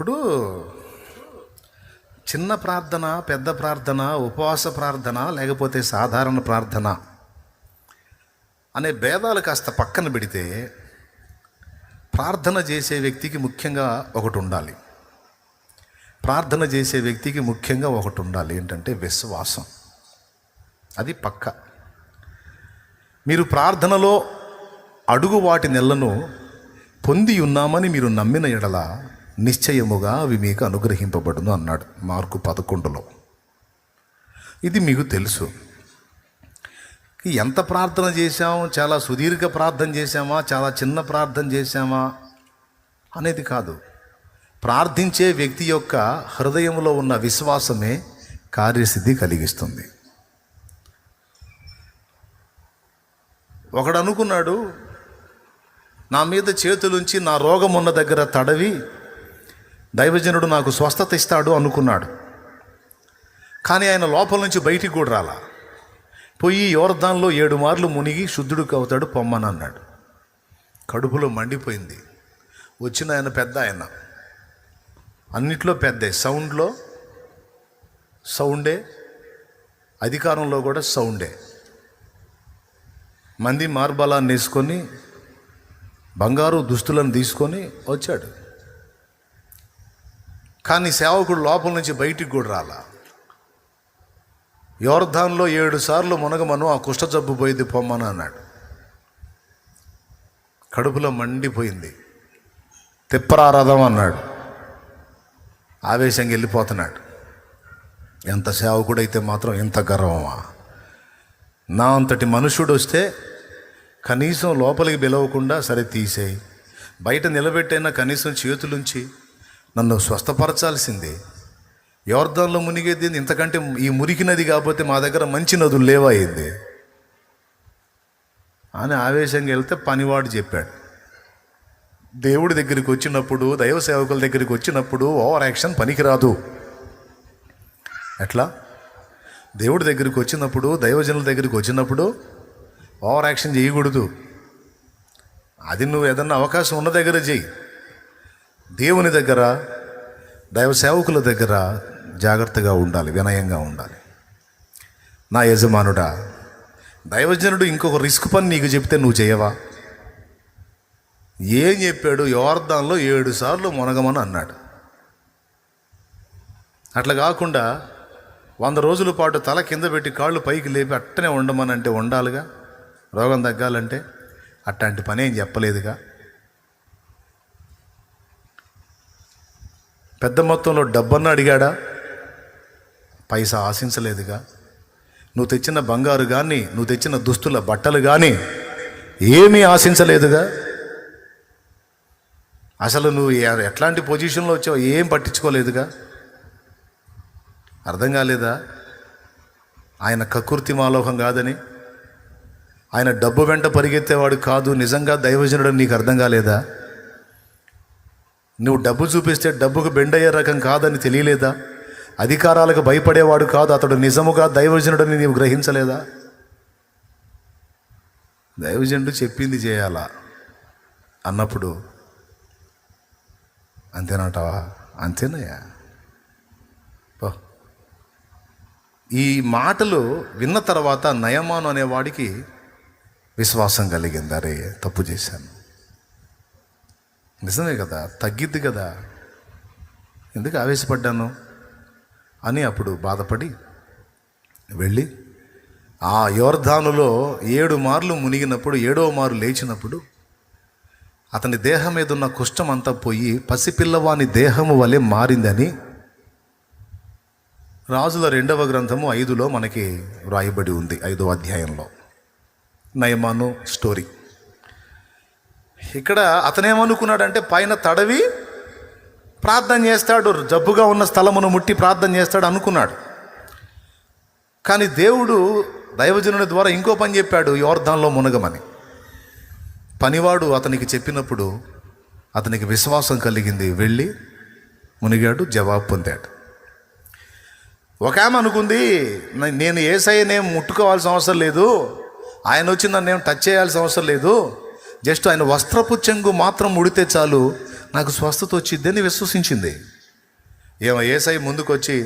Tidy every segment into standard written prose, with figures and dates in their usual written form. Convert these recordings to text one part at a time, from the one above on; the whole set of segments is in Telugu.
ఇప్పుడు చిన్న ప్రార్థన, పెద్ద ప్రార్థన, ఉపవాస ప్రార్థన, లేకపోతే సాధారణ ప్రార్థన అనే భేదాలు కాస్త పక్కన పెడితే ప్రార్థన చేసే వ్యక్తికి ముఖ్యంగా ఒకటి ఉండాలి. ప్రార్థన చేసే వ్యక్తికి ముఖ్యంగా ఒకటి ఉండాలి. ఏంటంటే విశ్వాసం. అది పక్క. మీరు ప్రార్థనలో అడుగు వాటి నెలను పొంది ఉన్నామని మీరు నమ్మిన ఎడల నిశ్చయముగా అవి మీకు అనుగ్రహింపబడును అన్నాడు మార్కు 11లో. ఇది మీకు తెలుసు. ఎంత ప్రార్థన చేశాం, చాలా సుదీర్ఘ ప్రార్థన చేశామా, చాలా చిన్న ప్రార్థన చేశామా అనేది కాదు. ప్రార్థించే వ్యక్తి యొక్క హృదయంలో ఉన్న విశ్వాసమే కార్యసిద్ధి కలిగిస్తుంది. ఒకడు అనుకున్నాడు, నా మీద చేతులుంచి నా రోగం ఉన్న దగ్గర తడవి దైవజనుడు నాకు స్వస్థత ఇస్తాడు అనుకున్నాడు. కానీ ఆయన లోపల నుంచి బయటికి కూడా రాలా. పోయి యోర్దాన్లో 7 మార్లు మునిగి శుద్ధుడికి అవుతాడు పొమ్మని అన్నాడు. కడుపులో మండిపోయింది. వచ్చిన ఆయన పెద్ద ఆయన, అన్నిట్లో పెద్దే, సౌండే, అధికారంలో కూడా సౌండే. మంది మార్బలాన్ని వేసుకొని బంగారు దుస్తులను తీసుకొని వచ్చాడు. కానీ సేవకుడు లోపల నుంచి బయటికి కూడా రాలా. యోర్దాన్లో 7 సార్లు మునగమను, ఆ కుష్ఠ జబ్బు పోయింది పొమ్మను అన్నాడు. కడుపులో మండిపోయింది. తిప్పరారథం అన్నాడు. ఆవేశంగా వెళ్ళిపోతున్నాడు. ఎంత సేవకుడైతే మాత్రం ఎంత గర్వమా! నా అంతటి మనుషుడు వస్తే కనీసం లోపలికి పిలవకుండా సరే తీసేయి, బయట నిలబెట్టైనా కనీసం చేతులుంచి నన్ను స్వస్థపరచాల్సిందే. యోర్దాన్లో మునిగేది ఇంతకంటే ఈ మురికి నది కాకపోతే మా దగ్గర మంచి నదులు లేవయింది అని ఆవేశంగా వెళ్తే పనివాడు చెప్పాడు, దేవుడి దగ్గరికి వచ్చినప్పుడు, దైవ సేవకుల దగ్గరికి వచ్చినప్పుడు ఓవర్ యాక్షన్ పనికిరాదు. ఎట్లా? దేవుడి దగ్గరికి వచ్చినప్పుడు, దైవజనుల దగ్గరికి వచ్చినప్పుడు ఓవర్ యాక్షన్ చేయకూడదు. అది నువ్వు ఏదన్నా అవకాశం ఉన్న దగ్గర చెయ్యి. దేవుని దగ్గర, దైవ సేవకుల దగ్గర జాగ్రత్తగా ఉండాలి, వినయంగా ఉండాలి. నా యజమానుడా, దైవజనుడు ఇంకొక రిస్క్ పని నీకు చెప్తే నువ్వు చేయవా? ఏం చెప్పాడు? యోర్దాన్లో 7 సార్లు మునగమని అన్నాడు. అట్లా కాకుండా 100 రోజుల పాటు తల కింద పెట్టి కాళ్ళు పైకి లేపి అట్టనే ఉండమని అంటే ఉండాలిగా. రోగం తగ్గాలంటే అట్లాంటి పని ఏం చెప్పలేదుగా. పెద్ద మొత్తంలో డబ్బన్న అడిగాడా? పైసా ఆశించలేదుగా. నువ్వు తెచ్చిన బంగారు కానీ, నువ్వు తెచ్చిన దుస్తుల బట్టలు కానీ ఏమీ ఆశించలేదుగా. అసలు నువ్వు ఎట్లాంటి పొజిషన్లో వచ్చావు ఏం పట్టించుకోలేదుగా. అర్థం కాలేదా? ఆయన కక్కుర్తి మాలోహం కాదని, ఆయన డబ్బు వెంట పరిగెత్తేవాడు కాదు, నిజంగా దైవజనుడు నీకు అర్థం కాలేదా? నువ్వు డబ్బు చూపిస్తే డబ్బుకు బెండయ్యే రకం కాదని తెలియలేదా? అధికారాలకు భయపడేవాడు కాదు, అతడు నిజముగా దైవజనుడని నీవు గ్రహించలేదా? దైవజనుడు చెప్పింది చేయాలా అన్నప్పుడు అంతేనంటావా? అంతేనయ్యా. ఈ మాటలు విన్న తర్వాత నయమాను అనేవాడికి విశ్వాసం కలిగింది. అరే తప్పు చేశాను, నిజమే కదా, తగ్గిద్ది కదా, ఎందుకు ఆవేశపడ్డాను అని అప్పుడు బాధపడి వెళ్ళి ఆ యోర్దానులో 7 మార్లు మునిగినప్పుడు 7వ మారు లేచినప్పుడు అతని దేహం మీద ఉన్న కుష్ఠం అంతా పోయి పసిపిల్లవాని దేహము వలె మారిందని రాజుల 2వ గ్రంథము 5లో మనకి వ్రాయబడి ఉంది. 5వ అధ్యాయంలో నయమాను స్టోరీ. ఇక్కడ అతనేమనుకున్నాడంటే పైన తడవి ప్రార్థన చేస్తాడు, జబ్బుగా ఉన్న స్థలమును ముట్టి ప్రార్థన చేస్తాడు అనుకున్నాడు. కానీ దేవుడు దైవజనుని ద్వారా ఇంకో పని చెప్పాడు, యోర్దాన్లో మునగమని. పనివాడు అతనికి చెప్పినప్పుడు అతనికి విశ్వాసం కలిగింది, వెళ్ళి మునిగాడు, జవాబు పొందాడు. ఒక ఆమె అనుకుంది, నేను యేసయ్యనేం ముట్టుకోవాల్సిన అవసరం లేదు, ఆయన వచ్చి నన్ను ఏం టచ్ చేయాల్సిన అవసరం లేదు, జస్ట్ ఆయన వస్త్రపు చెంగు మాత్రం ముడితే చాలు నాకు స్వస్థత వచ్చిద్దని విశ్వసించింది. యేసయ్య ముందుకు వచ్చి,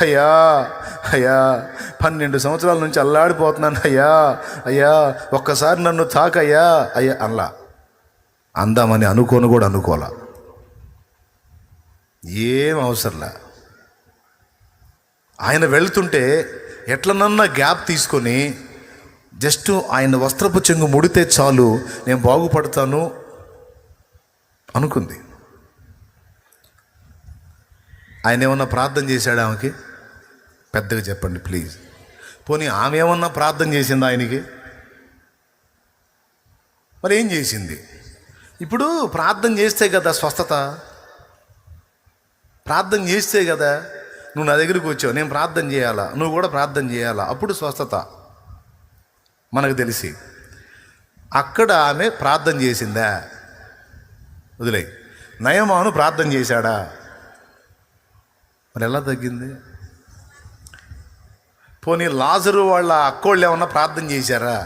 అయ్యా అయ్యా 12 సంవత్సరాల నుంచి అల్లాడిపోతున్నాను అయ్యా అయ్యా ఒక్కసారి నన్ను తాకయ్యా అయ్యా అనలా. అందామని అనుకోను కూడా అనుకోలా. ఏం అవసరంలా. ఆయన వెళ్తుంటే ఎట్లనన్నా గ్యాప్ తీసుకొని జస్ట్ ఆయన వస్త్రపు చెంగు ముడితే చాలు నేను బాగుపడతాను అనుకుంది. ఆయన ఏమన్నా ప్రార్థన చేశాడు ఆమెకి? పెద్దగా చెప్పండి ప్లీజ్. పోనీ ఆమె ఏమన్నా ప్రార్థన చేసింది ఆయనకి? మరి ఏం చేసింది? ఇప్పుడు ప్రార్థన చేస్తే కదా స్వస్థత. ప్రార్థన చేస్తే కదా నువ్వు నా దగ్గరికి వచ్చావు, నేను ప్రార్థన చేయాలా, నువ్వు కూడా ప్రార్థన చేయాలా, అప్పుడు స్వస్థత మనకు తెలిసి. అక్కడ ఆమె ప్రార్థన చేసిందా? వదిలే. నయమాను ప్రార్థన చేశాడా? మరి ఎలా తగ్గింది? పోనీ లాజరు వాళ్ళ అక్కోళ్ళు ఏమన్నా ప్రార్థన చేశారా?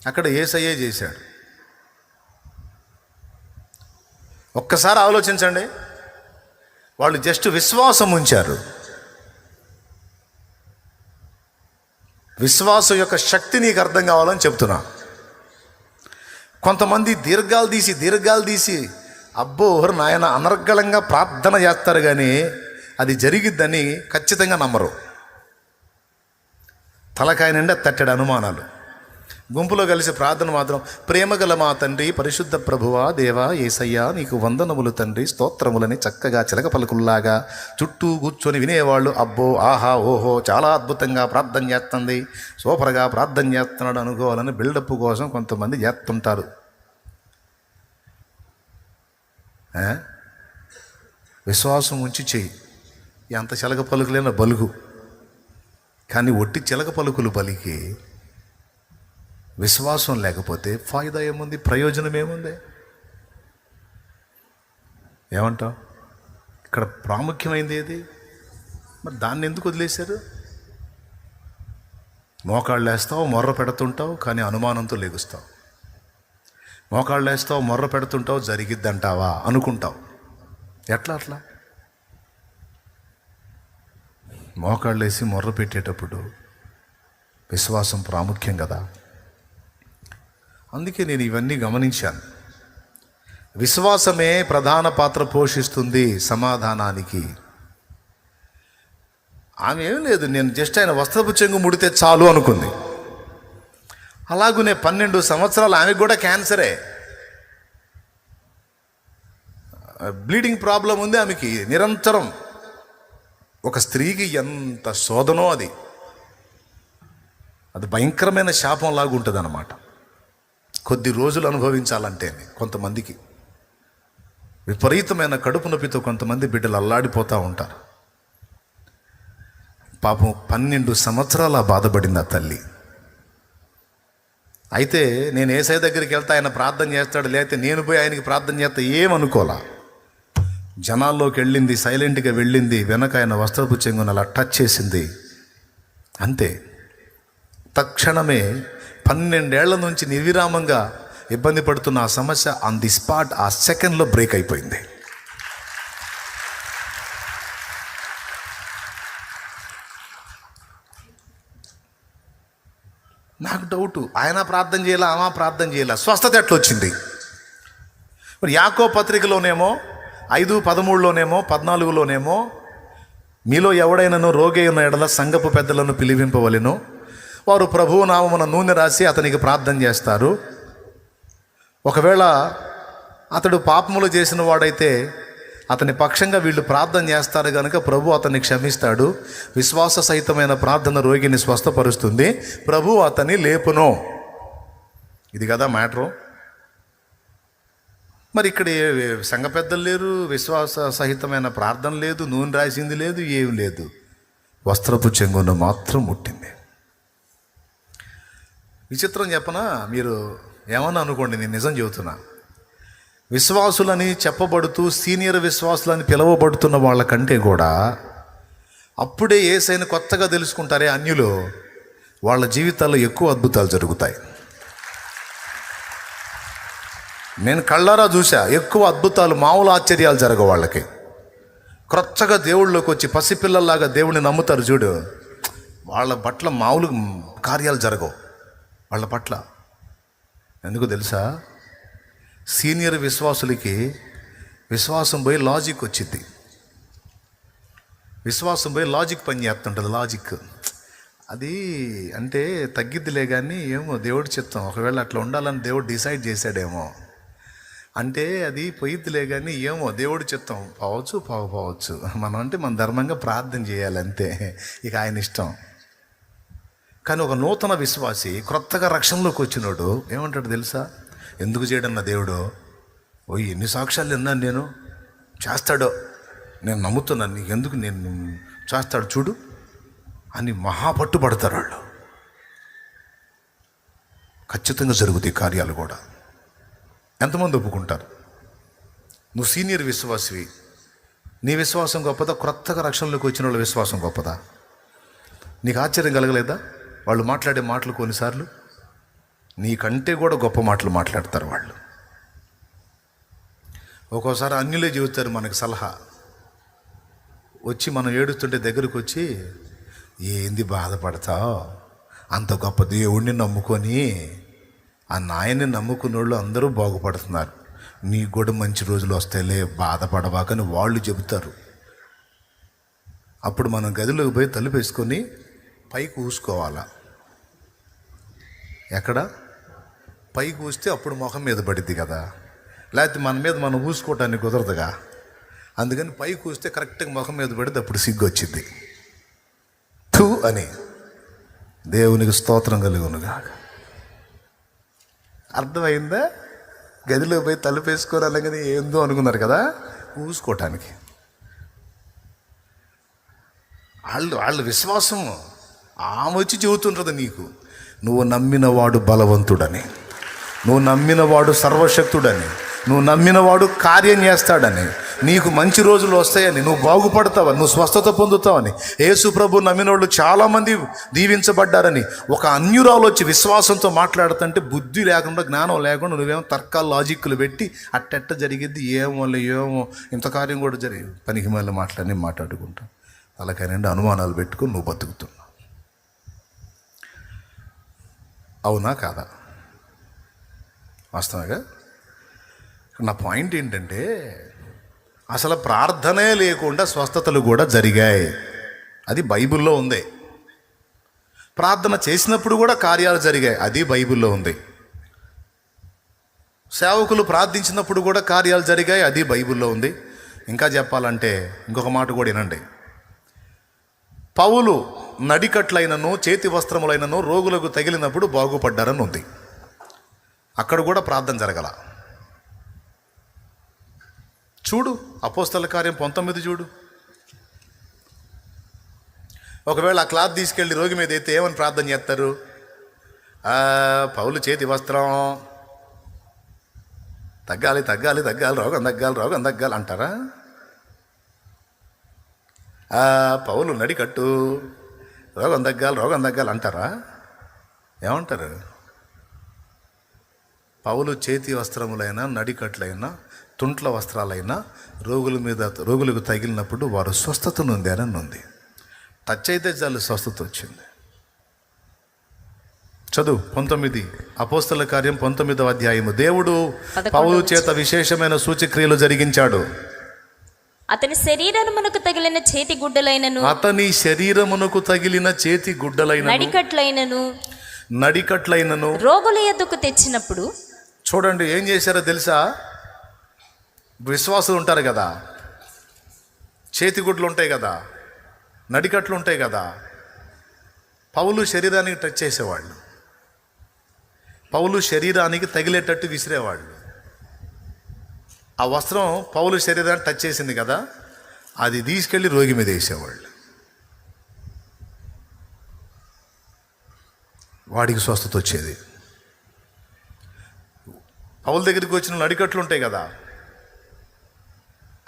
అక్కడ యేసయ్యే చేశాడు. ఒక్కసారి ఆలోచించండి. వాళ్ళు జస్ట్ విశ్వాసం ఉంచారు. విశ్వాసం యొక్క శక్తి నీకు అర్థం కావాలని చెప్తున్నా. కొంతమంది దీర్ఘాలు తీసి అబ్బో నాయన అనర్గళంగా ప్రార్థన చేస్తారు, కానీ అది జరిగిద్దని ఖచ్చితంగా నమ్మరు. తలకాయ నిండా తట్టెడు అనుమానాలు. గుంపులో కలిసి ప్రార్థన మాత్రం, ప్రేమగల మా తండ్రి పరిశుద్ధ ప్రభువా దేవా యేసయ్యా నీకు వందనములు తండ్రి స్తోత్రములని చక్కగా చిలక పలుకుల్లాగా చుట్టూ కూర్చొని వినేవాళ్ళు అబ్బో ఆహా ఓహో చాలా అద్భుతంగా ప్రార్థన చేస్తుంది, సూపర్గా ప్రార్థన చేస్తున్నాడు అనుకోవాలని బిల్డప్ కోసం కొంతమంది చేస్తుంటారు. విశ్వాసం ఉంచి చెయ్యి. ఎంత చిలక పలుకులైనా బలుగు, కానీ ఒట్టి చిలక పలుకులు పలికి విశ్వాసం లేకపోతే ఫాయిదా ఏముంది? ప్రయోజనం ఏముంది? ఏమంటావు? ఇక్కడ ప్రాముఖ్యమైనది ఏది? మరి దాన్ని ఎందుకు వదిలేశారు? మోకాళ్ళు వేస్తావు, మొర్ర పెడుతుంటావు, కానీ అనుమానంతో లెగుస్తావు. మోకాళ్ళు వేస్తావు, మొర్ర పెడుతుంటావు, జరిగిద్దంటావా అనుకుంటావు. ఎట్లా అట్లా? మోకాళ్ళు వేసి మొర్ర పెట్టేటప్పుడు విశ్వాసం ప్రాముఖ్యం కదా. అందుకే నేను ఇవన్నీ గమనించాను. విశ్వాసమే ప్రధాన పాత్ర పోషిస్తుంది సమాధానానికి. ఆమె ఏం లేదు, నేను జస్ట్ ఆయన వస్త్రపు చెంగు ముడితే చాలు అనుకుంది. అలాగునే 12 సంవత్సరాలు ఆమెకు కూడా క్యాన్సరే, బ్లీడింగ్ ప్రాబ్లం ఉంది ఆమెకి నిరంతరం. ఒక స్త్రీకి ఎంత శోధనో అది భయంకరమైన శాపం లాగా ఉంటుంది అన్నమాట. కొద్ది రోజులు అనుభవించాలంటేనే కొంతమందికి విపరీతమైన కడుపు నొప్పితో కొంతమంది బిడ్డలు అల్లాడిపోతూ ఉంటారు. పాపం 12 సంవత్సరాల బాధపడింది ఆ తల్లి. అయితే నేను యేసయ్య దగ్గరికి వెళ్తే ఆయన ప్రార్థన చేస్తాడు, లేకపోతే నేను పోయి ఆయనకి ప్రార్థన చేస్తా ఏమనుకోలా. జనాల్లోకి వెళ్ళింది, సైలెంట్గా వెళ్ళింది, వెనక ఆయన వస్త్రపు చెంగును అలా టచ్ చేసింది, అంతే. తక్షణమే 12 ఏళ్ల నుంచి నిర్విరామంగా ఇబ్బంది పడుతున్న ఆ సమస్య ఆన్ ది స్పాట్ ఆ సెకండ్లో బ్రేక్ అయిపోయింది. నాకు డౌటు, ఆయన ప్రార్థన చేయాలా, ఆమె ప్రార్థన చేయాలా, స్వస్థత ఎట్లా వచ్చింది? మరి యాకోబు పత్రికలోనేమో 5:13లోనేమో 14లోనేమో మీలో ఎవడైనాను రోగి ఉన్న ఎడల సంఘపు పెద్దలను పిలిపింపవలెను, వారు ప్రభువు నామమున నూనె రాసి అతనికి ప్రార్థన చేస్తారు. ఒకవేళ అతడు పాపములు చేసిన వాడైతే అతని పక్షంగా వీళ్ళు ప్రార్థన చేస్తారు కనుక ప్రభు అతన్ని క్షమిస్తాడు. విశ్వాస సహితమైన ప్రార్థన రోగిని స్వస్థపరుస్తుంది, ప్రభు అతన్ని లేపును. ఇది కదా మ్యాటరు. మరి ఇక్కడ సంఘ పెద్దలు లేరు, విశ్వాస సహితమైన ప్రార్థన లేదు, నూనె రాసింది లేదు, ఏమి లేదు. వస్త్రపు చెంగును మాత్రం ముట్టింది. విచిత్రం చెప్పనా? మీరు ఏమన్నా అనుకోండి, నేను నిజం చెబుతున్నా. విశ్వాసులని చెప్పబడుతూ సీనియర్ విశ్వాసులని పిలువబడుతున్న వాళ్ళకంటే కూడా అప్పుడే యేసయ్యను కొత్తగా తెలుసుకుంటారే అన్యులు, వాళ్ళ జీవితాల్లో ఎక్కువ అద్భుతాలు జరుగుతాయి. నేను కళ్ళారా చూసా, ఎక్కువ అద్భుతాలు, మామూలు ఆశ్చర్యాలు జరగవు వాళ్ళకి. క్రొత్తగా దేవుళ్ళలోకి వచ్చి పసిపిల్లల్లాగా దేవుడిని నమ్ముతారు చూడు, వాళ్ళ పట్ల మామూలు కార్యాలు జరగవు వాళ్ళ పట్ల. ఎందుకు తెలుసా? సీనియర్ విశ్వాసులకి విశ్వాసం పోయి లాజిక్ వచ్చింది. విశ్వాసం పోయి లాజిక్ పని చేస్తుంటుంది. లాజిక్ అది అంటే తగ్గిద్దిలే, కానీ ఏమో దేవుడి చిత్తం. ఒకవేళ అట్లా ఉండాలని దేవుడు డిసైడ్ చేశాడేమో, అంటే అది పోయిద్దిలే, కానీ ఏమో దేవుడి చిత్తం. పోవచ్చు మనం అంటే మన ధర్మంగా ప్రార్థన చేయాలంతే, ఇక ఆయన ఇష్టం. కానీ ఒక నూతన విశ్వాసి, క్రొత్తగా రక్షణలోకి వచ్చినోడు ఏమంటాడు తెలుసా? ఎందుకు చేయడన్నా దేవుడు? ఎన్ని సాక్ష్యాలు విన్నాను నేను, చేస్తాడో, నేను నమ్ముతున్నాను, నీకు ఎందుకు, నేను చేస్తాడు చూడు అని మహాపట్టుబడతారు వాళ్ళు. ఖచ్చితంగా జరుగుతాయి కార్యాలు కూడా. ఎంతమంది ఒప్పుకుంటారు? నువ్వు సీనియర్ విశ్వాసివి, నీ విశ్వాసం గొప్పదా? క్రొత్తగా రక్షణలోకి వచ్చిన వాళ్ళ విశ్వాసం గొప్పదా? నీకు ఆశ్చర్యం కలగలేదా? వాళ్ళు మాట్లాడే మాటలు కొన్నిసార్లు నీకంటే కూడా గొప్ప మాటలు మాట్లాడతారు వాళ్ళు. ఒక్కోసారి అన్యులే చెబుతారు మనకు సలహా. వచ్చి మనం ఏడుస్తుంటే దగ్గరకు వచ్చి, ఏంది బాధపడతావు, అంత గొప్ప దేవుణ్ణి నమ్ముకొని, ఆ నాయన్ని నమ్ముకున్న వాళ్ళు అందరూ బాగుపడుతున్నారు, నీకు కూడా మంచి రోజులు వస్తాయిలే, బాధపడవాకని వాళ్ళు చెబుతారు. అప్పుడు మనం గదిలోకి పోయి తలుపు వేసుకొని పైకి ఊసుకోవాలా. ఎక్కడ పైకి ఊస్తే అప్పుడు ముఖం మీద పడిద్ది కదా, లేకపోతే మన మీద మనం ఊసుకోవటానికి కుదరదుగా. అందుకని పైకి ఊస్తే కరెక్ట్గా ముఖం మీద పడితే అప్పుడు సిగ్గు వచ్చింది. థూ అని దేవునికి స్తోత్రం కలుగునుగా. అర్థమైందా? గదిలో పోయి తలుపు వేసుకోరు అలాగని ఏందో అనుకున్నారు కదా, ఊసుకోవటానికి. వాళ్ళ విశ్వాసం ఆమె వచ్చి చెబుతుంటుంది నీకు, నువ్వు నమ్మినవాడు బలవంతుడని, నువ్వు నమ్మినవాడు సర్వశక్తుడని, నువ్వు నమ్మినవాడు కార్యం చేస్తాడని, నీకు మంచి రోజులు వస్తాయని, నువ్వు బాగుపడతావని, నువ్వు స్వస్థత పొందుతావని. యేసు ప్రభు నమ్మినోళ్ళు చాలామంది దీవించబడ్డారని ఒక అన్యురాలు వచ్చి విశ్వాసంతో మాట్లాడుతుంటే, బుద్ధి లేకుండా జ్ఞానం లేకుండా నువ్వేమో తర్కాలు లాజిక్లు పెట్టి అట్టెట్ట జరిగిద్ది, ఏమో ఇంత కార్యం కూడా జరిగింది, పనికి మళ్ళీ మాట్లాడుకుంటావు. అలాగైనా అనుమానాలు పెట్టుకుని నువ్వు బతుకుతున్నావు. అవునా కాదా? వాస్తవంగా నా పాయింట్ ఏంటంటే, అసలు ప్రార్థనే లేకుండా స్వస్థతలు కూడా జరిగాయి. అది బైబిల్లో ఉంది. ప్రార్థన చేసినప్పుడు కూడా కార్యాలు జరిగాయి. అది బైబిల్లో ఉంది. సేవకులు ప్రార్థించినప్పుడు కూడా కార్యాలు జరిగాయి. అది బైబిల్లో ఉంది. ఇంకా చెప్పాలంటే ఇంకొక మాట కూడా వినండి. పౌలు నడికట్లైనను చేతి వస్త్రములైనను రోగులకు తగిలినప్పుడు బాగుపడ్డారని ఉంది. అక్కడ కూడా ప్రార్థన జరగల. చూడు అపోస్తల కార్యం 19 చూడు. ఒకవేళ ఆ క్లాత్ తీసుకెళ్ళి రోగి మీద అయితే ఏమని ప్రార్థన చేస్తారు? పౌలు చేతి వస్త్రం తగ్గాలి, రోగం తగ్గాలి అంటారా? పౌలు నడికట్టు రోగం తగ్గాలి అంటారా? ఏమంటారు? పౌలు చేతి వస్త్రములైనా నడికట్లైనా తుంట్ల వస్త్రాలైనా రోగులకు తగిలినప్పుడు వారు స్వస్థత నొందారని ఉంది. టచ్ అయితే చాలు స్వస్థత వచ్చింది. చదువు 19 అపోస్తల కార్యం 19వ అధ్యాయము. దేవుడు పౌలు చేత విశేషమైన సూచక్రియలు జరిగించాడు. అతని శరీరమునకు తగిలిన చేతి గుడ్డలైనను నడికట్లైనను రోగుల యొద్దకు తెచ్చినప్పుడు, చూడండి ఏం చేశారో తెలుసా? విశ్వాసులు ఉంటారు కదా, చేతి గుడ్లు ఉంటాయి కదా, నడికట్లు ఉంటాయి కదా. పౌలు శరీరానికి టచ్ చేసేవాళ్ళు, పౌలు శరీరానికి తగిలేటట్టు విసిరేవాళ్ళు. ఆ వస్త్రం పౌలు శరీరాన్ని టచ్ చేసింది కదా, అది తీసుకెళ్ళి రోగి మీద వేసేవాళ్ళు. వాడికి స్వస్థత వచ్చేది. పౌలు దగ్గరికి వచ్చిన నడికట్లు ఉంటాయి కదా,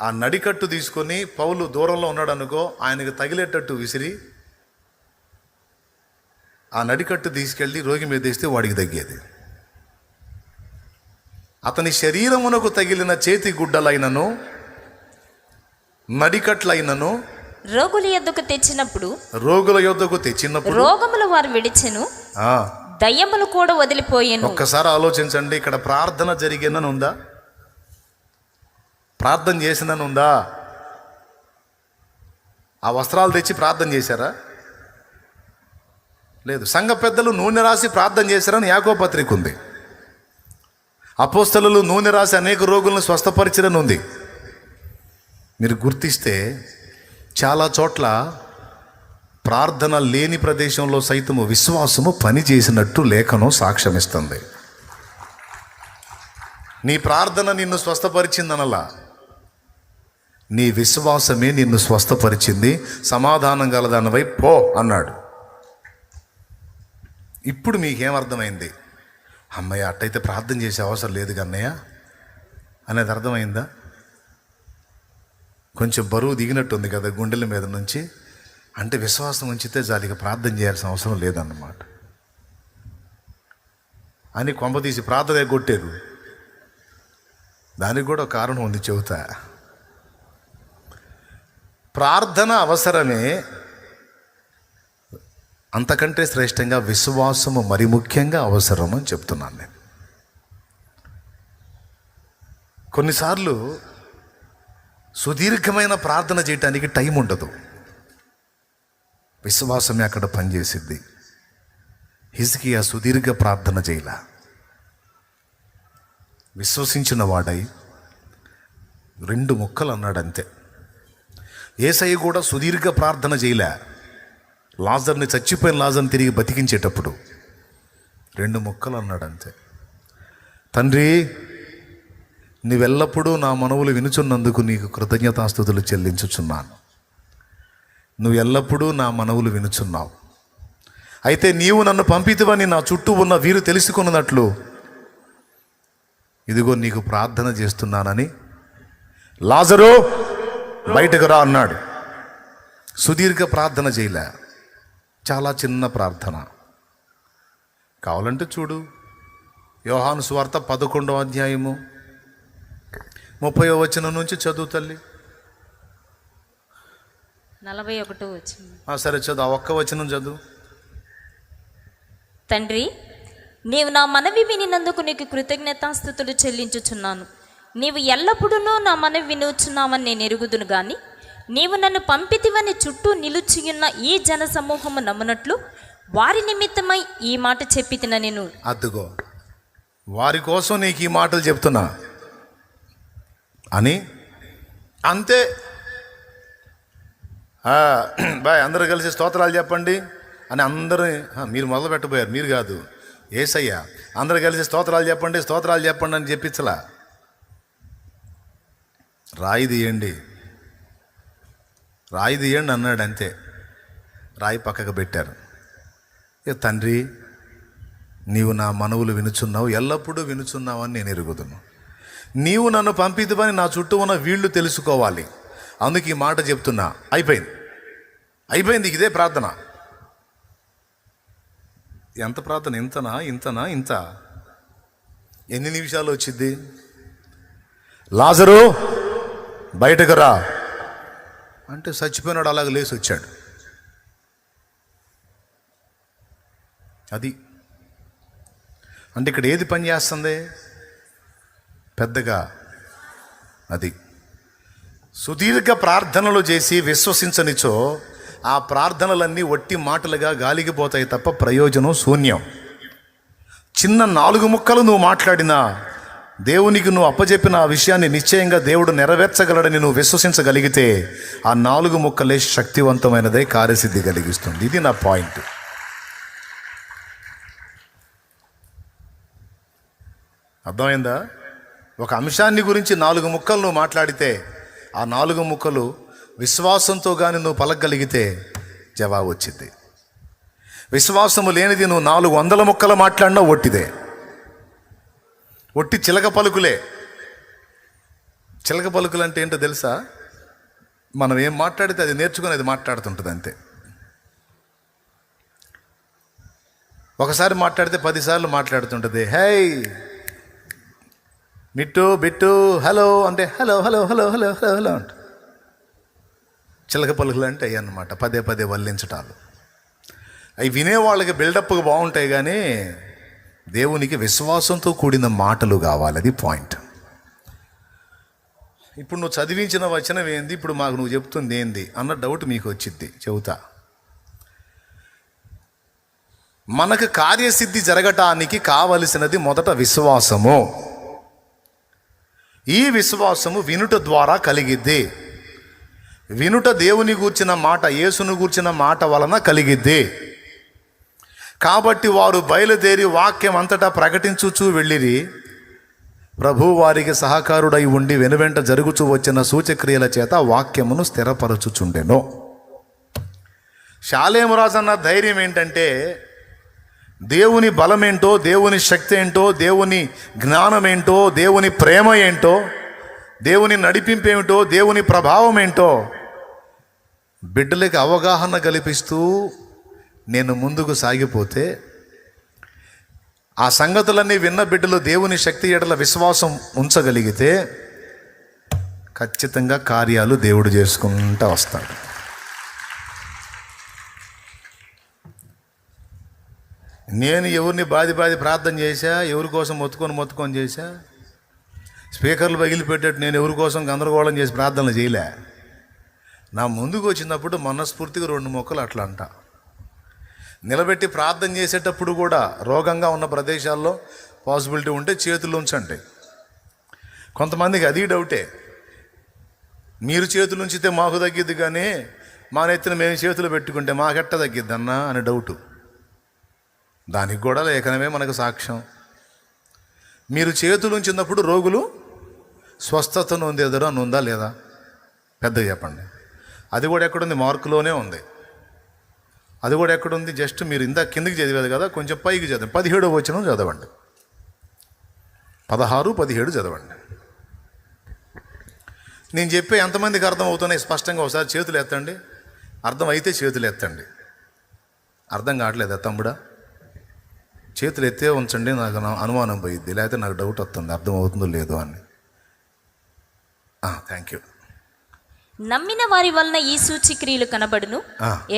ఆ నడికట్టు తీసుకొని పౌలు దూరంలో ఉన్నాడు అనుకో, ఆయనకు తగిలేటట్టు విసిరి ఆ నడికట్టు తీసుకెళ్ళి రోగి మీద వేస్తే వాడికి తగ్గేది. అతని శరీరమునకు తగిలిన చేతి గుడ్డలైనను నడికట్లైనను రోగుల యొద్దకు తెచ్చినప్పుడు రోగములు వారు విడిచెను, దయ్యములు కూడా వదిలిపోయాను. ఒక్కసారి ఆలోచించండి, ఇక్కడ ప్రార్థన జరిగిందని ఉందా? ప్రార్థన చేసిందని ఉందా? ఆ వస్త్రాలు తెచ్చి ప్రార్థన చేశారా? లేదు. సంఘ పెద్దలు నూనె రాసి ప్రార్థన చేశారని యాకోబు పత్రిక ఉంది. అపోస్తలులు నూనె రాసి అనేక రోగులను స్వస్థపరిచారని ఉంది. మీరు గుర్తిస్తే చాలా చోట్ల ప్రార్థన లేని ప్రదేశంలో సైతము విశ్వాసము పనిచేసినట్టు లేఖనం సాక్ష్యమిస్తుంది. నీ ప్రార్థన నిన్ను స్వస్థపరిచిందనలా, నీ విశ్వాసమే నిన్ను స్వస్థపరిచింది. సమాధానం గలదానివై పో అన్నాడు. ఇప్పుడు మీకేమర్థమైంది? అమ్మయ్య, అట్టయితే ప్రార్థన చేసే అవసరం లేదు కన్నయ్య అనేది అర్థమైందా? కొంచెం బరువు దిగినట్టుంది కదా గుండెల మీద నుంచి. అంటే విశ్వాసం ఉంచితే జాలిగా ప్రార్థన చేయాల్సిన అవసరం లేదన్నమాట అని కొంపదీసి ప్రార్థన కొట్టారు. దానికి కూడా ఒక కారణం ఉంది, చెబుతా. ప్రార్థన అవసరమే, అంతకంటే శ్రేష్టంగా విశ్వాసము మరి ముఖ్యంగా అవసరం అని చెప్తున్నాను నేను. కొన్నిసార్లు సుదీర్ఘమైన ప్రార్థన చేయటానికి టైం ఉండదు. విశ్వాసమే అక్కడ పనిచేసిద్ది. హిజ్కియా సుదీర్ఘ ప్రార్థన చేయలా. విశ్వసించిన వాడై 2 ముక్కలు అన్నాడు అంతే. యేసయ్య కూడా సుదీర్ఘ ప్రార్థన చేయలే. లాజర్ని, చచ్చిపోయిన లాజర్ని తిరిగి బతికించేటప్పుడు 2 ముక్కలు అన్నాడు అంతే. తండ్రి, నీవెల్లప్పుడూ నా మనవులు వినుచున్నందుకు నీకు కృతజ్ఞతాస్తుతులు చెల్లించుచున్నాను. నువ్వు ఎల్లప్పుడూ నా మనవులు వినుచున్నావు. అయితే నీవు నన్ను పంపితివని నా చుట్టూ ఉన్న వీరు తెలుసుకున్నట్లు ఇదిగో నీకు ప్రార్థన చేస్తున్నానని, లాజరు బయటకు రా అన్నాడు. సుదీర్ఘ ప్రార్థన చేయలే, చాలా చిన్న ప్రార్థన. కావాలంటే చూడు, యోహాను సువార్త 11వ అధ్యాయము 30వ వచనం నుంచి చదువు తల్లి. 41వ వచనం. సరే చదువు, ఆ ఒక్క వచనం చదువు. తండ్రి, నీవు నా మనవి వినినందుకు నీకు కృతజ్ఞతాస్తుతులు చెల్లించుచున్నాను. నీవు ఎల్లప్పుడూ నా మనవి వినుచున్నావని నేను ఎరుగుదును గాని, నీవు నన్ను పంపితివని చుట్టూ నిలుచియున్న ఈ జన సమూహము నమ్మునట్లు వారి నిమిత్తమై ఈ మాట చెప్పితిన నేను. అద్దుగో, వారి కోసం నీకు ఈ మాటలు చెప్తున్నా అని అంతే. బాయ్, అందరూ కలిసి స్తోత్రాలు చెప్పండి అని అందరూ, మీరు మొదలు పెట్టబోయారు, మీరు కాదు, యేసయ్య. అందరూ కలిసి స్తోత్రాలు చెప్పండి, స్తోత్రాలు చెప్పండి అని చెప్పించలా. రాయి తీయండి అన్నాడు అంతే. రాయి పక్కకు పెట్టారు. తండ్రి, నీవు నా మనవులు వినుచున్నావు, ఎల్లప్పుడూ వినుచున్నావు అని నేను ఎరుగుదును. నీవు నన్ను పంపిదివని నా చుట్టూ ఉన్న వీళ్ళు తెలుసుకోవాలి. అందుకు ఈ మాట చెప్తున్నా. అయిపోయింది. ఇదే ప్రార్థన. ఎంత ప్రార్థన? ఇంత ఎన్ని నిమిషాలు వచ్చింది? లాజరు బయటకు రా అంటే చచ్చిపోయినాడు అలాగ లేచి వచ్చాడు. అది అంటే ఇక్కడ ఏది పని చేస్తుంది పెద్దగా? అది సుదీర్ఘ ప్రార్థనలు చేసి విశ్వసించనిచో ఆ ప్రార్థనలన్నీ ఒట్టి మాటలుగా గాలికి పోతాయి తప్ప ప్రయోజనం శూన్యం. చిన్న 4 ముక్కలు నువ్వు మాట్లాడినా దేవునికి నువ్వు అప్పచెప్పిన ఆ విషయాన్ని నిశ్చయంగా దేవుడు నెరవేర్చగలడని నువ్వు విశ్వసించగలిగితే ఆ 4 ముక్కలే శక్తివంతమైనదే కార్యసిద్ధి కలిగిస్తుంది. ఇది నా పాయింట్. అర్థమైందా? ఒక అంశాన్ని గురించి 4 ముక్కలు నువ్వు మాట్లాడితే ఆ 4 ముక్కలు విశ్వాసంతో కానీ నువ్వు పలకగలిగితే జవాబు వచ్చింది. విశ్వాసము లేనిది నువ్వు 400 ముక్కలు మాట్లాడినా ఒట్టిదే, ఒట్టి చిలక పలుకులే. చిలక పలుకులు అంటే ఏంటో తెలుసా? మనం ఏం మాట్లాడితే అది నేర్చుకుని అది మాట్లాడుతుంటుంది అంతే. ఒకసారి మాట్లాడితే 10 సార్లు మాట్లాడుతుంటుంది. హై మిట్టు బిట్టు హలో అంటే hello hello hello hello hello hello అంట. చిలక పలుకులు అంటే అయ్యి అన్నమాట, పదే పదే వల్లించటాలు. అవి వినేవాళ్ళకి బిల్డప్గా బాగుంటాయి, కానీ దేవునికి విశ్వాసంతో కూడిన మాటలు కావాలి. అది పాయింట్. ఇప్పుడు నువ్వు చదివించిన వచనం ఏంది, ఇప్పుడు మాకు నువ్వు చెప్తుంది ఏంది అన్న డౌట్ మీకు వచ్చింది. చెబుతా. మనకు కార్యసిద్ధి జరగటానికి కావలసినది మొదట విశ్వాసము. ఈ విశ్వాసము వినుట ద్వారా కలిగిద్ది. వినుట దేవుని గూర్చిన మాట, యేసును గూర్చిన మాట వలన కలిగిద్ది. కాబట్టి వారు బయలుదేరి వాక్యం అంతటా ప్రకటించుచూ వెళ్ళిరి. ప్రభు వారికి సహకారుడై ఉండి వెనువెంట జరుగుచూ వచ్చిన సూచక్రియల చేత వాక్యమును స్థిరపరచుచుండెను. షాలేము రాజు అన్న ధైర్యం ఏంటంటే, దేవుని బలమేంటో, దేవుని శక్తి ఏంటో, దేవుని జ్ఞానం ఏంటో, దేవుని ప్రేమ ఏంటో, దేవుని నడిపింపు ఏమిటో, దేవుని ప్రభావం ఏంటో బిడ్డలకి అవగాహన కల్పిస్తూ నేను ముందుకు సాగిపోతే, ఆ సంగతులన్నీ విన్న బిడ్డలు దేవుని శక్తి ఎడల విశ్వాసం ఉంచగలిగితే ఖచ్చితంగా కార్యాలు దేవుడు చేసుకుంటూ వస్తాడు. నేను ఎవరిని బాది ప్రార్థన చేశా, ఎవరి కోసం మొత్తుకొని చేశా, స్పీకర్లు పగిలిపెట్టేట్టు నేను ఎవరి కోసం గందరగోళం చేసి ప్రార్థనలు చేయలే. నా ముందుకు వచ్చినప్పుడు మనస్ఫూర్తిగా 2 మొక్కలు అట్లా అంట. నిలబెట్టి ప్రార్థన చేసేటప్పుడు కూడా రోగంగా ఉన్న ప్రదేశాల్లో పాసిబిలిటీ ఉంటే చేతులు ఉంచండి. కొంతమందికి అది డౌటే, మీరు చేతులు ఉంచితే మాకు తగ్గిద్ది, కానీ మా నెత్తిన మేము చేతులు పెట్టుకుంటే మాకెట్ట తగ్గిద్ది అన్నా అని డౌటు. దానికి కూడా లేఖనమే మనకు సాక్ష్యం. మీరు చేతులు ఉంచినప్పుడు రోగులు స్వస్థత నొందేదరు అని ఉందా లేదా? పెద్దగా చెప్పండి. అది కూడా ఎక్కడుంది? మార్కులోనే ఉంది. అది కూడా ఎక్కడుంది? జస్ట్ మీరు ఇందా కిందికి చదివేది కదా, కొంచెం పైకి చదవండి. 17వ వచనం చదవండి, 16, 17 చదవండి. నేను చెప్పే ఎంతమందికి అర్థం అవుతున్నాయి స్పష్టంగా ఒకసారి చేతులు ఎత్తండి. అర్థం అయితే చేతులు ఎత్తండి. అర్థం కావట్లేదా తమ్ముడా? చేతులు ఎత్తే ఉంచండి, నాకు అనుమానం పోయిద్ది, లేకపోతే నాకు డౌట్ వస్తుంది అర్థం అవుతుందో లేదో అని. Thank you. నమ్మిన వారి వలన ఈ సూచిక్రియలు కనబడును.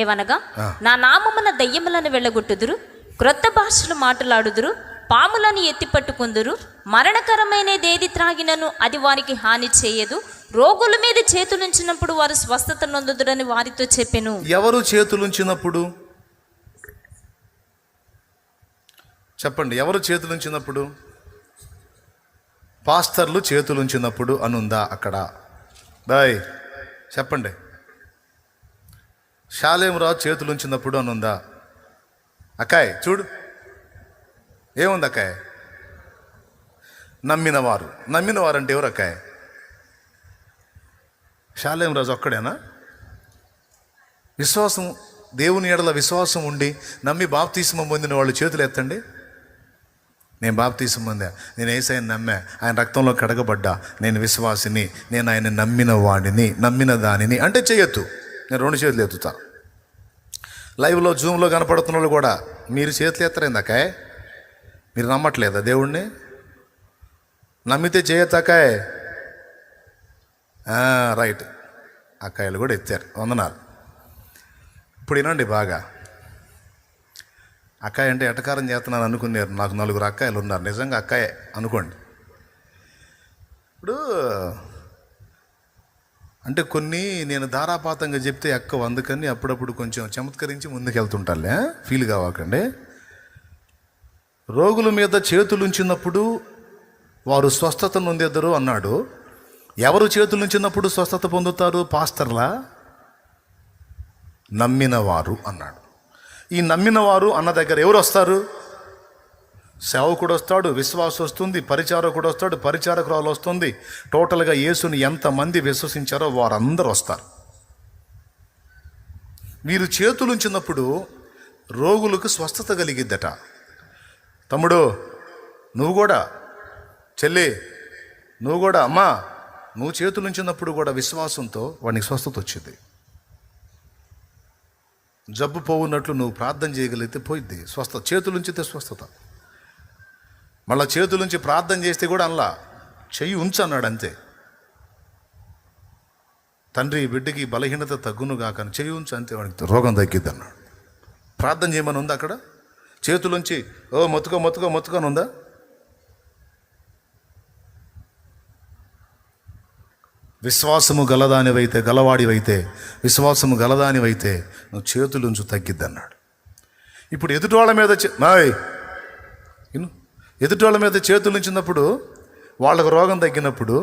ఏవనగా, నా నామమున దయ్యములను వెళ్ళగొట్టుదురు, క్రొత్త భాషలు మాట్లాడుదురు, పాములను ఎత్తి పట్టుకుందురు, మరణకరమైనదేది త్రాగినను అది వారికి హాని చేయదు, రోగుల మీద చేతులుంచినప్పుడు వారు స్వస్థత నొందుదురని వారితో చెప్పెను. ఎవరు చేతులుంచినప్పుడు చెప్పండి? ఎవరు చేతులుంచినప్పుడు? పాస్టర్లు చేతులుంచినప్పుడు అనుందా అక్కడ? బాయ్ చెప్పండి. షాలేము రాజు చేతులుంచినప్పుడు అనుందా? అక్కాయ్ చూడు ఏముంది అక్కాయ్? నమ్మినవారు. నమ్మినవారు అంటే ఎవరు అక్కాయ్? షాలేము రాజు ఒక్కడేనా? విశ్వాసం, దేవుని ఎడల విశ్వాసం ఉండి నమ్మి బాప్తీసం పొందిన వాళ్ళు చేతులు ఎత్తండి. నేను బాప్తీసం పొందా, నేను యేసయ్యను నమ్మా, ఆయన రక్తంలో కడగబడ్డా, నేను విశ్వాసిని, నేను ఆయన నమ్మిన వాడిని, నమ్మిన దానిని అంటే చేయొద్దు. నేను 2 చేతులు ఎత్తుతా. లైవ్లో జూమ్లో కనపడుతున్న వాళ్ళు కూడా మీరు చేతులు ఎత్తరేందాకాయ్? మీరు నమ్మట్లేదా దేవుణ్ణి? నమ్మితే చేయొచ్చాకాయ్? రైట్, అక్కాయలు కూడా ఎత్తారు, వందనాలు. ఇప్పుడు వినండి బాగా. అక్కాయ అంటే ఎటకారం చేస్తున్నాను అనుకున్నారు. నాకు 4 అక్కాయలు ఉన్నారు, నిజంగా అక్కాయే అనుకోండి. ఇప్పుడు అంటే కొన్ని నేను ధారాపాతంగా చెప్తే ఎక్కువ, అందుకని అప్పుడప్పుడు కొంచెం చమత్కరించి ముందుకెళ్తుంటాలే, ఫీల్ కావకండి. రోగుల మీద చేతులుంచినప్పుడు వారు స్వస్థత నొందెదరు అన్నాడు. ఎవరు చేతులుంచినప్పుడు స్వస్థత పొందుతారు? పాస్టర్లా? నమ్మినవారు అన్నాడు. ఈ నమ్మినవారు అన్న దగ్గర ఎవరు వస్తారు? సేవకుడు వస్తాడు, విశ్వాసం వస్తుంది, పరిచారకుడు వస్తాడు, పరిచారకురాలు వస్తుంది. టోటల్గా యేసుని ఎంతమంది విశ్వసించారో వారందరూ వస్తారు. వీరు చేతులుంచినప్పుడు రోగులకు స్వస్థత కలిగిద్దట. తమ్ముడు నువ్వు కూడా, చెల్లి నువ్వు కూడా, అమ్మా నువ్వు చేతులుంచినప్పుడు కూడా విశ్వాసంతో వాడికి స్వస్థత వచ్చింది. జబ్బు పోవున్నట్లు నువ్వు ప్రార్థన చేయగలిగితే పోయిద్ది స్వస్థత. చేతులుంచితే స్వస్థత. మళ్ళీ చేతులుంచి ప్రార్థన చేస్తే కూడా అలా చెయ్యి ఉంచు అన్నాడు అంతే. తండ్రి బిడ్డకి బలహీనత తగ్గును కాక చెయ్యి ఉంచు అంతే, వాడికి రోగం తగ్గిద్ది అన్నాడు. ప్రార్థన చేయమని ఉందా అక్కడ? చేతులుంచి మొత్తుకొని ఉందా? విశ్వాసము గలవాడివైతే విశ్వాసము గలదానివైతే నువ్వు చేతులుంచు తగ్గిద్ది అన్నాడు. ఇప్పుడు ఎదుటోళ్ళ మీద చేతులుంచినప్పుడు వాళ్ళకు రోగం తగ్గినప్పుడు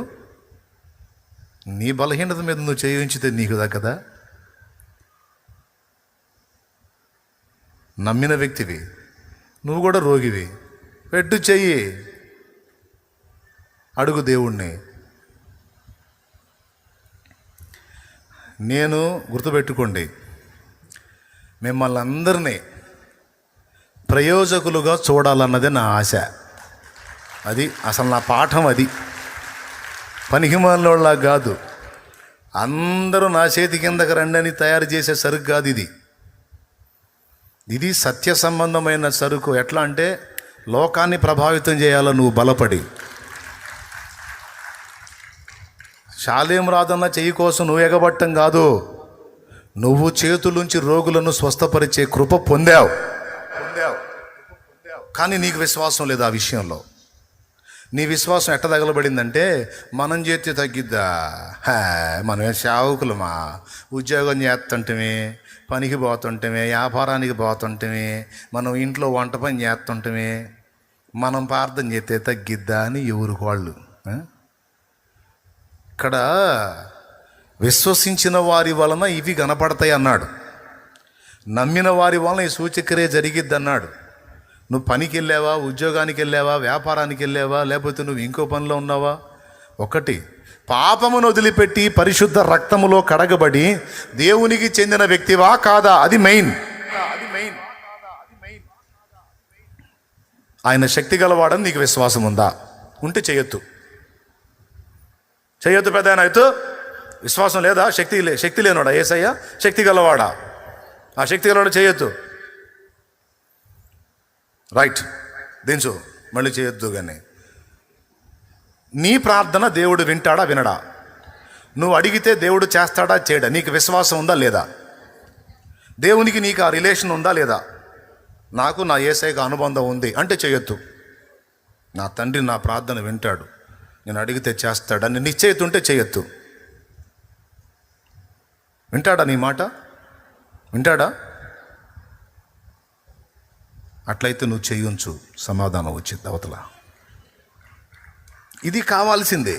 నీ బలహీనత మీద నువ్వు చేయించితే నీకు దక్కదా? నమ్మిన వ్యక్తివి, నువ్వు కూడా రోగివి, పెట్టు చెయ్యి, అడుగు దేవుణ్ణి. నేను గుర్తుపెట్టుకోండి, మిమ్మల్ని అందరినీ ప్రయోజకులుగా చూడాలన్నదే నా ఆశ. అది అసలు నా పాఠం. అది పనికిమాలినోళ్ళ కాదు. అందరూ నా చేతి కిందకి రండి అని తయారు చేసే సరుకు కాదు ఇది. ఇది సత్య సంబంధమైన సరుకు. ఎట్లా అంటే లోకాన్ని ప్రభావితం చేయాలో నువ్వు బలపడి. శాలేం రాదన్న చెయ్యి కోసం నువ్వు ఎగబట్టం కాదు, నువ్వు చేతులుంచి రోగులను స్వస్థపరిచే కృప పొందావు. కానీ నీకు విశ్వాసం లేదు ఆ విషయంలో. నీ విశ్వాసం ఎట్ట తగలబడిందంటే మనం చేస్తే తగ్గిద్దా, మనమే సేవకులమా, ఉద్యోగం చేస్తుంటమే, పనికి పోతుంటమే, వ్యాపారానికి పోతుంటమే, మనం ఇంట్లో వంట పని చేస్తుంటమే, మనం ప్రార్థన చేస్తే తగ్గిద్దా అని ఎవరికి వాళ్ళు. ఇక్కడ విశ్వసించిన వారి వలన ఇవి కనపడతాయి అన్నాడు. నమ్మిన వారి వలన ఈ సూచక్రియ జరిగిద్ది అన్నాడు. నువ్వు పనికి వెళ్ళావా, ఉద్యోగానికి వెళ్ళావా, వ్యాపారానికి వెళ్ళావా, లేకపోతే నువ్వు ఇంకో పనిలో ఉన్నావా, ఒకటి పాపమును వదిలిపెట్టి పరిశుద్ధ రక్తములో కడగబడి దేవునికి చెందిన వ్యక్తివా కాదా, అది మెయిన్. ఆయన శక్తి గలవాడని నీకు విశ్వాసం ఉందా? ఉంటే చేయొద్దు పెద్ద ఆయన అయితే. విశ్వాసం లేదా? శక్తి లేనోడా యేసయ్య? శక్తి గలవాడా? ఆ శక్తి గలవాడు చేయొద్దు. రైట్, దించు, మళ్ళీ చేయొద్దు. కానీ నీ ప్రార్థన దేవుడు వింటాడా వినడా? నువ్వు అడిగితే దేవుడు చేస్తాడా చేయడా? నీకు విశ్వాసం ఉందా లేదా? దేవునికి నీకు ఆ రిలేషన్ ఉందా లేదా? నాకు నా యేసయ్యకు అనుబంధం ఉంది అంటే చేయొద్దు. నా తండ్రి నా ప్రార్థన వింటాడు, నేను అడిగితే చేస్తాడని నిశ్చయిత ఉంటే చేయొద్దు. వింటాడా నీ మాట? వింటాడా? అట్లయితే నువ్వు చేయించు, సమాధానం వచ్చింది అవతల. ఇది కావాల్సిందే.